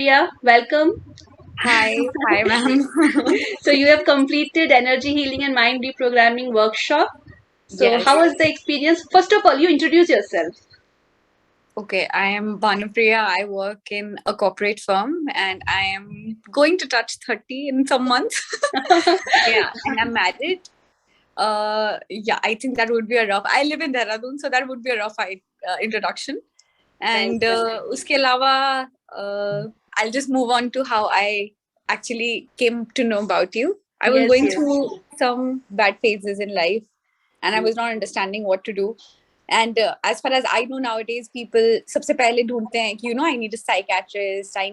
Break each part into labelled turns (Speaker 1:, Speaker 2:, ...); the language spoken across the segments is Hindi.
Speaker 1: Priya, welcome.
Speaker 2: Hi, ma'am.
Speaker 1: So you have completed energy healing and mind reprogramming workshop. So
Speaker 2: Yes.
Speaker 1: how was the experience? First of all, you introduce yourself.
Speaker 2: Okay, I am BhanuPriya. I work in a corporate firm and I am going to touch 30 in some months. Yeah, and I'm married. Yeah, I think that would be a rough. I live in Dehradun, so that would be a rough introduction. And uske alawa, I'll just move on to how I actually came to know about you. I was
Speaker 1: Yes,
Speaker 2: going
Speaker 1: yes.
Speaker 2: through some bad phases in life and I was not understanding what to do. And as far as I know nowadays, people सबसे पहले ढूंढते हैं कि I need a psychiatrist, I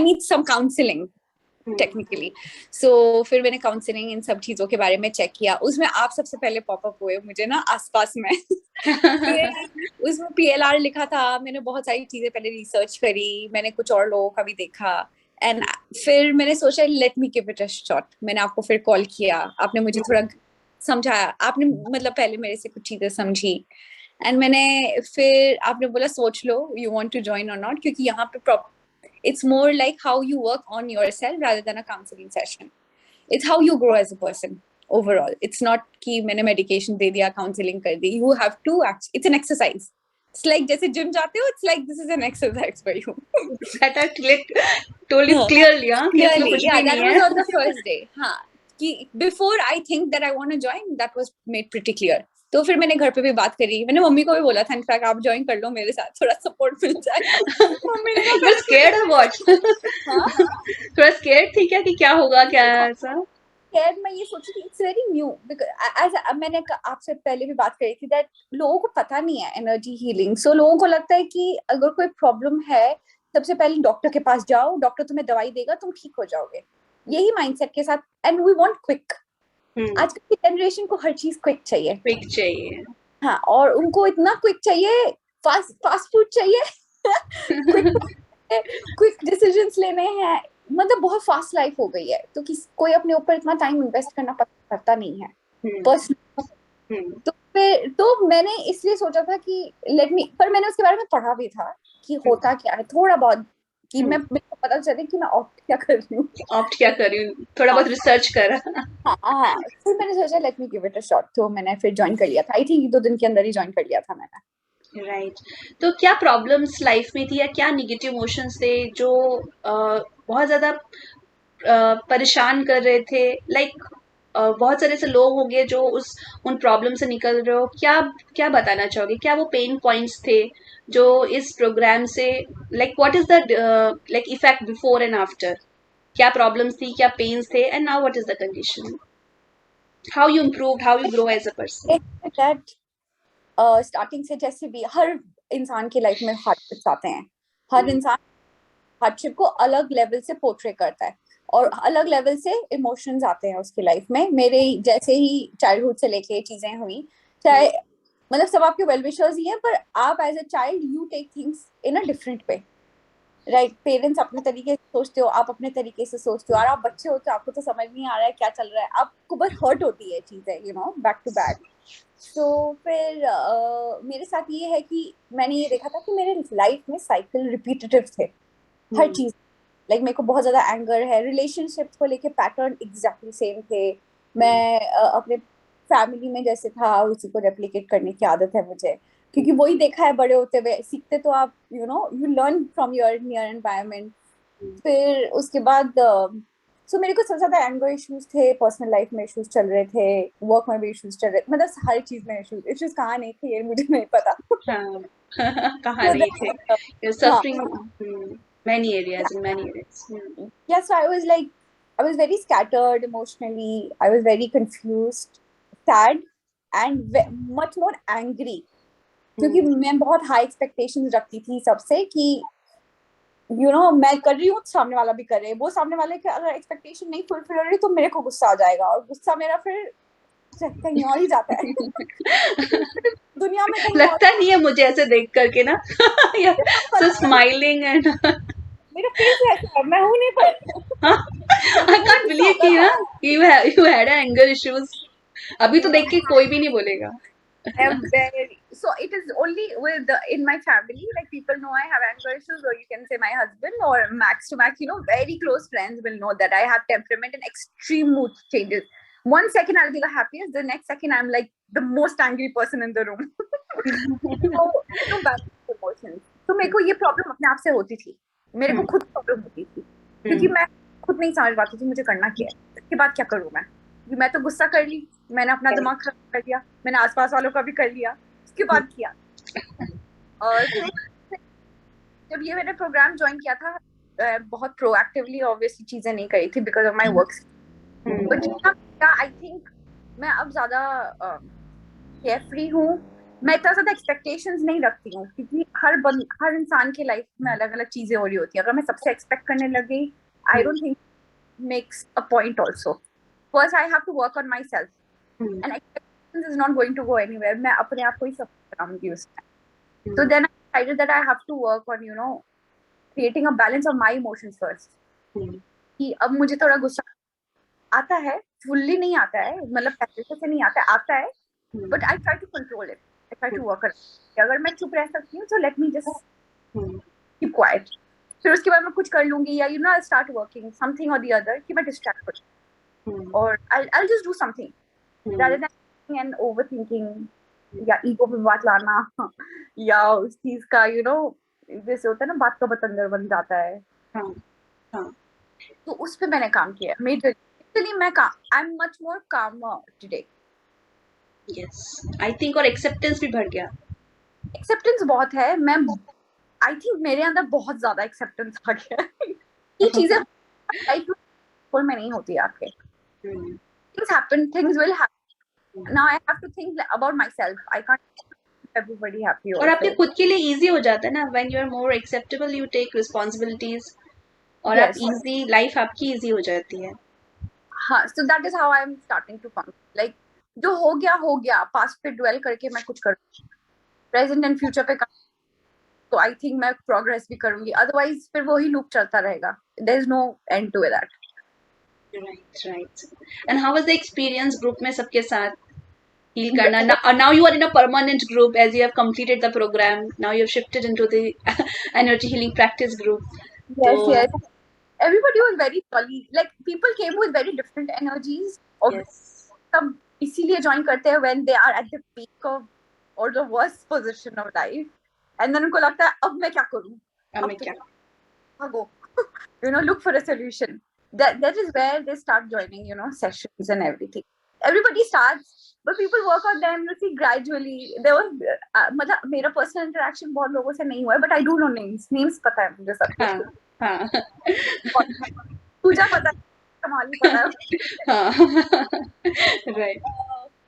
Speaker 2: need some counseling technically. So फिर मैंने काउंसलिंग इन सब चीजों के बारे में चेक किया. उसमें आप सबसे पहले पॉपअप हुए मुझे ना आसपास में. फिर उसमें पीएलआर लिखा था. मैंने बहुत सारी चीजें पहले रिसर्च करी. मैंने कुछ और लोगों का भी देखा एंड फिर मैंने सोचा let me give it a shot. मैंने आपको फिर कॉल किया. आपने मुझे थोड़ा समझाया. आपने मतलब पहले मेरे से कुछ चीजें समझी एंड मैंने फिर आपने बोला सोच लो यू वांट टू जॉइन और नॉट, क्योंकि यहाँ पे it's more like how you work on yourself rather than a counseling session. It's how you grow as a person overall. It's not कि मैंने medication दे दिया, counseling कर दी. You have to it's an exercise. It's like जैसे gym जाते हो, it's like this is an exercise for you.
Speaker 1: That I told you clearly, हाँ कि इसमें
Speaker 2: Clearly,
Speaker 1: कुछ
Speaker 2: yeah,
Speaker 1: भी
Speaker 2: that
Speaker 1: नहीं
Speaker 2: was
Speaker 1: है.
Speaker 2: on the first day. हाँ, कि before I think that I want to join, that was made pretty clear. तो फिर मैंने घर पे भी बात करी. मैंने मम्मी को भी बोला था इनफैक्ट आप ज्वाइन कर लो मेरे साथ, थोड़ा सपोर्ट मिल जाएगा. मम्मी ने कहा
Speaker 1: You're scared or what?
Speaker 2: हाँ.
Speaker 1: थोड़ा scared थी क्या कि क्या होगा क्या ऐसा?
Speaker 2: खैर मैं ये सोची थी इट्स वेरी न्यू एज मैंने आपसे पहले भी बात करी थी दैट लोगों को पता नहीं है एनर्जी हीलिंग. सो लोगों को लगता है कि अगर कोई प्रॉब्लम है सबसे पहले डॉक्टर के पास जाओ, डॉक्टर तुम्हें दवाई देगा, तुम ठीक हो जाओगे. यही माइंडसेट के साथ एंड वी वांट क्विक. आजकल की जनरेशन को हर चीज क्विक चाहिए.
Speaker 1: क्विक चाहिए.
Speaker 2: हाँ, और उनको इतना क्विक चाहिए, फास्ट फास्ट फूड चाहिए. क्विक क्विक डिसीजंस लेने हैं. मतलब बहुत फास्ट लाइफ हो गई है तो कोई अपने ऊपर इतना टाइम इन्वेस्ट करना करता नहीं है पर्सनल. तो मैंने इसलिए सोचा था कि लेट मी, पर मैंने उसके बारे में पढ़ा भी था कि होता क्या है थोड़ा बहुत, कि मेरे को पता चले कि मैं ऑप्ट क्या कर रही हूँ.
Speaker 1: ऑप्ट क्या कर रही हूँ, थोड़ा बहुत रिसर्च करा.
Speaker 2: हाँ, फिर मैंने सोचा let me give it a shot. तो मैंने फिर ज्वाइन कर लिया था. आई थिंक 2 दिन के अंदर ही ज्वाइन कर लिया था मैंने.
Speaker 1: राइट. तो क्या प्रॉब्लम्स लाइफ में थी या क्या निगेटिव इमोशंस थे जो बहुत ज्यादा परेशान कर रहे थे? लाइक बहुत सारे ऐसे लोग होंगे जो उस उन प्रॉब्लम से निकल रहे हो. क्या क्या बताना चाहोगे? क्या वो पेन पॉइंट्स थे जो इस प्रोग्राम से, like what is the like effect before and after? क्या प्रॉब्लम्स थी, क्या पेन्स थे, and now what is the condition? How you improved, how you grow as a person?
Speaker 2: That starting से जैसे भी हर इंसान की लाइफ में हार्डशिप्स आते हैं. हर इंसान हार्डशिप को अलग लेवल से पोर्ट्रे करता है और अलग लेवल से इमोशंस आते हैं उसकी लाइफ में. मेरे जैसे ही चाइल्डहुड से लेके चीजें हुई, चाहे मतलब सब आपके वेल विशर्स ही हैं, पर आप as a child you take things in a different way. Right, parents अपने तरीके से सोचते हो, आप अपने तरीके से सोचते हो, और आप बच्चे होते हो, आपको तो समझ नहीं आ रहा है क्या चल रहा है, आपको बस हर्ट होती है चीजें बैक टू बैक. तो फिर मेरे साथ ये है कि मैंने ये देखा था कि मेरे लाइफ में साइकिल रिपीटेटिव थे हर चीज. लाइक मेरे को बहुत ज्यादा एंगर है रिलेशनशिप को लेके, पैटर्न एग्जैक्टली सेम थे. मैं अपने फैमिली में जैसे था उसी को रेप्लिकेट करने की आदत है मुझे, क्योंकि वही देखा है बड़े होते हुए. सीखते तो आप you learn from your near environment. फिर उसके बाद सो मेरे को सबसे ज्यादा एंगर इश्यूज थे, पर्सनल लाइफ में इश्यूज चल रहे थे, वर्क में भी इश्यूज चल रहे थे. मतलब हर चीज में इश्यूज. इश्यूज कहाँ नहीं थे ये मुझे नहीं पता.
Speaker 1: हाँ. कहाँ
Speaker 2: So
Speaker 1: नहीं थे.
Speaker 2: then,
Speaker 1: You're
Speaker 2: हाँ,
Speaker 1: suffering many areas, in many areas.
Speaker 2: yeah, so I was very scattered emotionally. I was very confused, sad, and much more angry. क्योंकि मैं बहुत हाई एक्सपेक्टेशंस रखती थी सबसे कि मैं कर रही हूँ, सामने वाला भी करे. वो सामने वाले के अगर एक्सपेक्टेशन नहीं फुलफिल हो रही तो मेरे को गुस्सा आ जाएगा, और गुस्सा मेरा फिर कहीं और ही जाता है. दुनिया में कहीं और.
Speaker 1: लगता नहीं है मुझे ऐसे देख करके ना. सो स्माइलिंग एंड
Speaker 2: मेरा फेस ऐसा है, मैं हूँ नहीं पर.
Speaker 1: आई कांट बिलीव कि ना you had an anger issues. अभी तो देख के कोई भी नहीं बोलेगा.
Speaker 2: I'm very so it is only with in my family, like people know I have anger issues, or you can say my husband, or max to max, very close friends will know that I have temperament and extreme mood changes. 1 second I'll be the happiest, the next second I'm like the most angry person in the room. तो there's no balance of emotions. तो मेरे को ये प्रॉब्लम अपने आप से होती थी, मेरे को खुद प्रॉब्लम होती थी, क्योंकि मैं खुद नहीं समझ पाती थी मुझे करना क्या है, इसके बाद क्या करूँ मैं तो गुस्सा कर ली, मैंने अपना दिमाग खराब कर लिया, मैंने आसपास वालों का भी कर लिया, उसके बाद किया। और फिर जब ये मैंने प्रोग्राम ज्वाइन किया था, बहुत प्रोएक्टिवली ऑब्वियसली चीजें नहीं करी थी because of my work, but I think मैं अब ज्यादा केयरफ्री हूँ, मैं इतना ज्यादा एक्सपेक्टेशंस नहीं रखती हूँ, क्योंकि हर इंसान के लाइफ में अलग अलग चीजें हो रही होती है, अगर मैं सबसे एक्सपेक्ट करने लग गई, I don't think makes a point also. First I have to work on my self, and expectations is not going to go anywhere, मैं अपने आप को ही सब कराऊंगी उसमें। So then I decided that I have to work on, creating a balance of my emotions first. कि अब मुझे थोड़ा गुस्सा आता है, फुल्ली नहीं आता है, मतलब पहले से नहीं आता है, but I try to control it, I try to work it. अगर मैं चुप रह सकती हूँ, तो let me just keep quiet, फिर उसके बाद मैं कुछ कर लूंगी, या आई स्टार्ट वर्किंग समथिंग और द अदर, कि मैं डिस्ट्रैक्ट हो जाऊँ, और I just do something rather than and over thinking, या ईगो पे बात लाना, या उस चीज का जैसे होता है ना, बात का बतंगड़ बन जाता है। तो उस पे मैंने काम किया मेजरली, मैं आई एम मच मोर कामर टुडे।
Speaker 1: यस, आई थिंक, और एक्सेप्टेंस भी बढ़ गया।
Speaker 2: एक्सेप्टेंस बहुत है, मैं आई थिंक मेरे अंदर बहुत ज्यादा एक्सेप्टेंस आ गया है। ये चीजें लाइफ में नहीं होती आपके, things happen, things will happen, now I have to think about my self, I can't everybody happy
Speaker 1: और आपके
Speaker 2: ऑल्सो।
Speaker 1: खुद के लिए इजी हो जाता है ना, when you are more acceptable, you take responsibilities, और आप
Speaker 2: यस,
Speaker 1: इजी, लाइफ आपकी इजी हो जाती है।
Speaker 2: हाँ, so that is how I am starting to function, like जो हो गया, पास्ट पे ड्वेल करके मैं कुछ करूँ, प्रेजेंट एंड फ्यूचर पे काम, तो आई थिंक मैं प्रोग्रेस भी करूंगी, अदरवाइज फिर वही लूप चलता रहेगा, there is no end to that.
Speaker 1: Right, right. And how was the experience group में सबके साथ heal करना? Now you are in a permanent group as you have completed the program. Now you have shifted into the energy healing practice group. तो
Speaker 2: Yes, yes. Everybody was very jolly. Like people came with very different energies. और
Speaker 1: yes,
Speaker 2: सब इसीलिए ज्वाइन करते हैं when they are at the peak of or the worst position of life. And then उनको लगता है अब मैं क्या करूँ?
Speaker 1: अब
Speaker 2: अब
Speaker 1: मैं
Speaker 2: तो
Speaker 1: क्या?
Speaker 2: भागो. Look for a solution. That is where they start joining, sessions and everything. Everybody starts, but people work on them, gradually. There was, मतलब मेरा personal interaction बहुत लोगों से नहीं हुआ है, but I do know names. Names पता है मुझे सबके.
Speaker 1: हाँ, हाँ,
Speaker 2: पूजा पता है, कमाली पता है.
Speaker 1: right.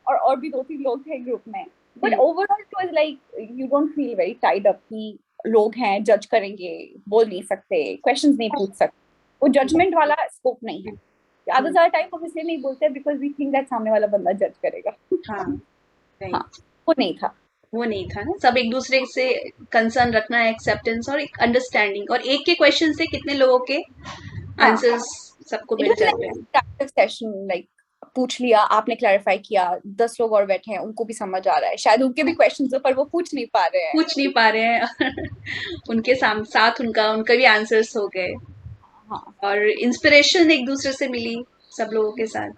Speaker 2: और भी 2-3 लोग थे ग्रुप में, but overall it was like you don't feel very tied up कि लोग हैं, जज करेंगे, बोल नहीं सकते, क्वेश्चंस नहीं पूछ सकते, वो जजमेंट वाला स्कोप नहीं है। ज्यादा ज्यादा टाइम हम इसलिए नहीं बोलते बिकॉज वी थिंक दैट सामने वाला बंदा जज करेगा।
Speaker 1: हाँ,
Speaker 2: हाँ,
Speaker 1: राइट।
Speaker 2: वो नहीं था।
Speaker 1: वो नहीं था ना, सब एक दूसरे से कंसर्न रखना है, एक्सेप्टेंस और एक अंडरस्टैंडिंग, और एक के क्वेश्चन से कितने लोगों के
Speaker 2: हाँ,
Speaker 1: आंसर्स सबको
Speaker 2: इट
Speaker 1: मिल
Speaker 2: वाज
Speaker 1: जाते हैं।
Speaker 2: लाइक सेशन, लाइक पूछ लिया आपने, क्लैरिफाई किया, 10 लोग और बैठे हैं, उनको भी समझ आ रहा है, शायद उनके भी क्वेश्चंस है पर वो पूछ नहीं पा रहे हैं।
Speaker 1: पूछ नहीं पा रहे हैं। उनके साथ उनका उनका भी आंसर्स हो गए,
Speaker 2: हाँ,
Speaker 1: और इंस्पिरेशन एक दूसरे से मिली सब लोगों के साथ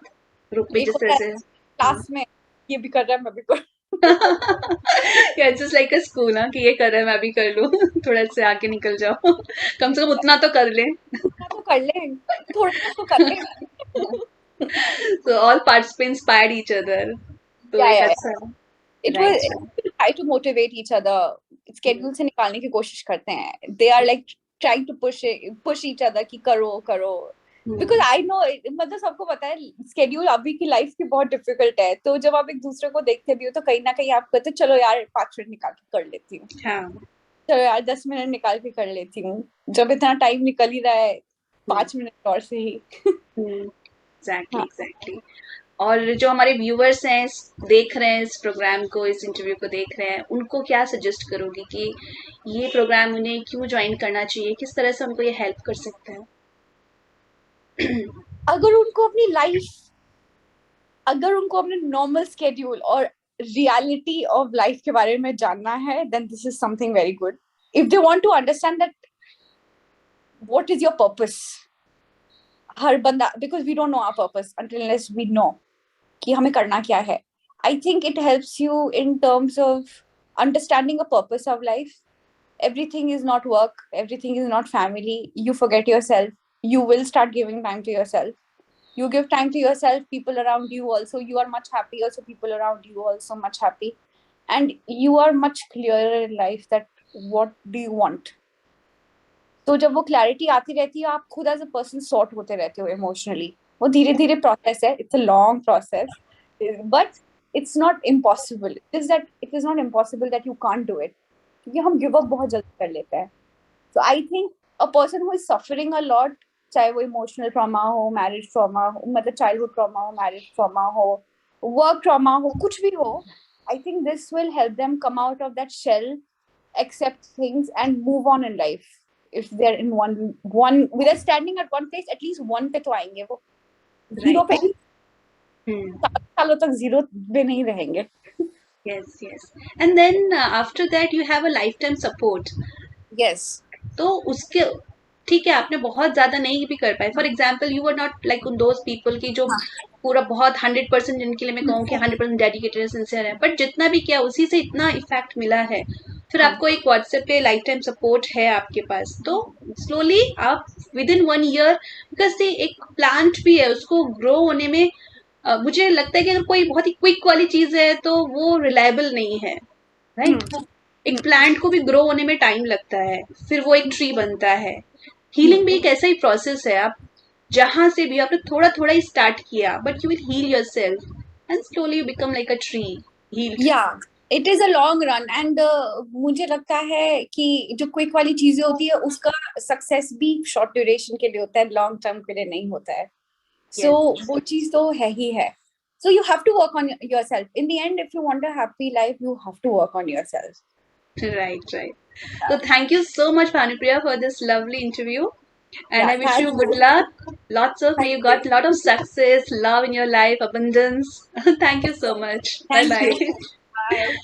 Speaker 1: ग्रुप में,
Speaker 2: एक
Speaker 1: जिस
Speaker 2: होता
Speaker 1: तरह
Speaker 2: है
Speaker 1: से।
Speaker 2: क्लास में ये भी कर रहा है मैं भी कर
Speaker 1: it's just like a school ना, कि ये कर रहा है मैं भी कर लूं। थोड़ा से आगे निकल जाओ, कम से कम उतना तो कर ले।
Speaker 2: उतना तो कर ले, थोड़ा तो कर ले।
Speaker 1: So all participants inspired each other, तो
Speaker 2: या
Speaker 1: एक
Speaker 2: या
Speaker 1: अच्छा।
Speaker 2: It was
Speaker 1: right,
Speaker 2: try to motivate each other, schedule से निकालने की कोशिश करते हैं, they are like trying to push each other कि करो करो, बिकॉज आई नो, मतलब सबको पता है स्केड्यूल अभी की लाइफ की बहुत डिफिकल्ट है, तो जब आप एक दूसरे को देखते भी हो तो कहीं ना कहीं आप कहते चलो यार 5 मिनट निकाल के कर लेती हूँ,
Speaker 1: हाँ।
Speaker 2: चलो यार 10 मिनट निकाल के कर लेती हूँ, जब इतना टाइम निकल ही रहा है 5 मिनट और से ही।
Speaker 1: एग्जैक्टली,
Speaker 2: हाँ,
Speaker 1: एग्जैक्टली। और जो हमारे व्यूअर्स हैं, देख रहे हैं इस प्रोग्राम को, इस इंटरव्यू को देख रहे हैं, उनको क्या सजेस्ट करोगी कि ये प्रोग्राम उन्हें क्यों ज्वाइन करना चाहिए, किस तरह से उनको ये हेल्प कर सकता है?
Speaker 2: अगर उनको अपनी लाइफ, अगर उनको अपने नॉर्मल स्केड्यूल और reality of life के बारे में जानना है, then this is something very good. If they want to understand that what is your purpose, हर बंदा, because we don't know our purpose until unless we know कि हमें करना क्या है. I think it helps you in terms of understanding a purpose of life. Everything is not work, everything is not family. You forget yourself. You will start giving time to yourself. You give time to yourself, people around you also, you are much happier, so people around you also much happy, and you are much clearer in life that what do you want. तो जब वो क्लैरिटी आती रहती है, आप खुद एज अ पर्सन सॉर्ट होते रहते हो इमोशनली. वो धीरे धीरे प्रोसेस है, it's a long process, but it's not impossible. It is not impossible that you can't do it, क्योंकि हम गिव अप बहुत जल्दी कर लेते हैं. So I think a person who is suffering a lot, चाहे वो इमोशनल ट्रॉमा हो, मैरिज ट्रॉमा हो, मतलब चाइल्डहुड ट्रॉमा हो, मैरिज ट्रॉमा हो, वर्क ट्रॉमा हो, कुछ भी हो, I think this will help them come out of that shell, accept things and move on in life. If they're in one they're standing at one place, at least one पे तो आएंगे वो. जीरो पे
Speaker 1: राइट.
Speaker 2: सालों तक जीरो पे नहीं रहेंगे.
Speaker 1: Yes yes. And then after that you have a life time support.
Speaker 2: Yes.
Speaker 1: तो उसके ठीक है, आपने बहुत ज्यादा नहीं भी कर पाए. For example you are not like उन दोज पीपल की जो पूरा बहुत 100% जिनके लिए मैं कहूँ कि 100% डेडिकेटेड सिंसियर है, बट जितना भी किया उसी से इतना इफेक्ट मिला है. फिर
Speaker 2: हाँ.
Speaker 1: आपको एक व्हाट्सएप पे लाइफ टाइम सपोर्ट है आपके पास, तो स्लोली आप विद इन 1 ईयर, बिकॉज एक प्लांट भी है, उसको ग्रो होने में मुझे लगता है कि अगर कोई बहुत ही क्विक वाली चीज है तो वो रिलायबल नहीं है. राइट. एक प्लांट को भी ग्रो होने में टाइम लगता है, फिर वो एक ट्री बनता है. हीलिंग भी एक ऐसा ही प्रोसेस है. आप जहां से भी आपने थोड़ा थोड़ा ही स्टार्ट किया, but you will heal your self and slowly you become like a tree healed.
Speaker 2: Yeah it is a long run, and मुझे लगता है कि जो क्विक वाली चीजें होती है उसका सक्सेस भी शॉर्ट ड्यूरेशन के लिए होता है, लॉन्ग टर्म के लिए नहीं होता है. सो वो चीज तो है ही है. So you have to work on your self. In the end if you want a happy life, you have to work on your self.
Speaker 1: Right, right. So thank you so much, Bhanupriya, for this lovely interview. And
Speaker 2: या
Speaker 1: I wish
Speaker 2: thank
Speaker 1: you good
Speaker 2: you.
Speaker 1: luck. Lots of may you got lot of success, love in your life, abundance. Thank you so much. Bye
Speaker 2: thank you.
Speaker 1: bye.
Speaker 2: Bye.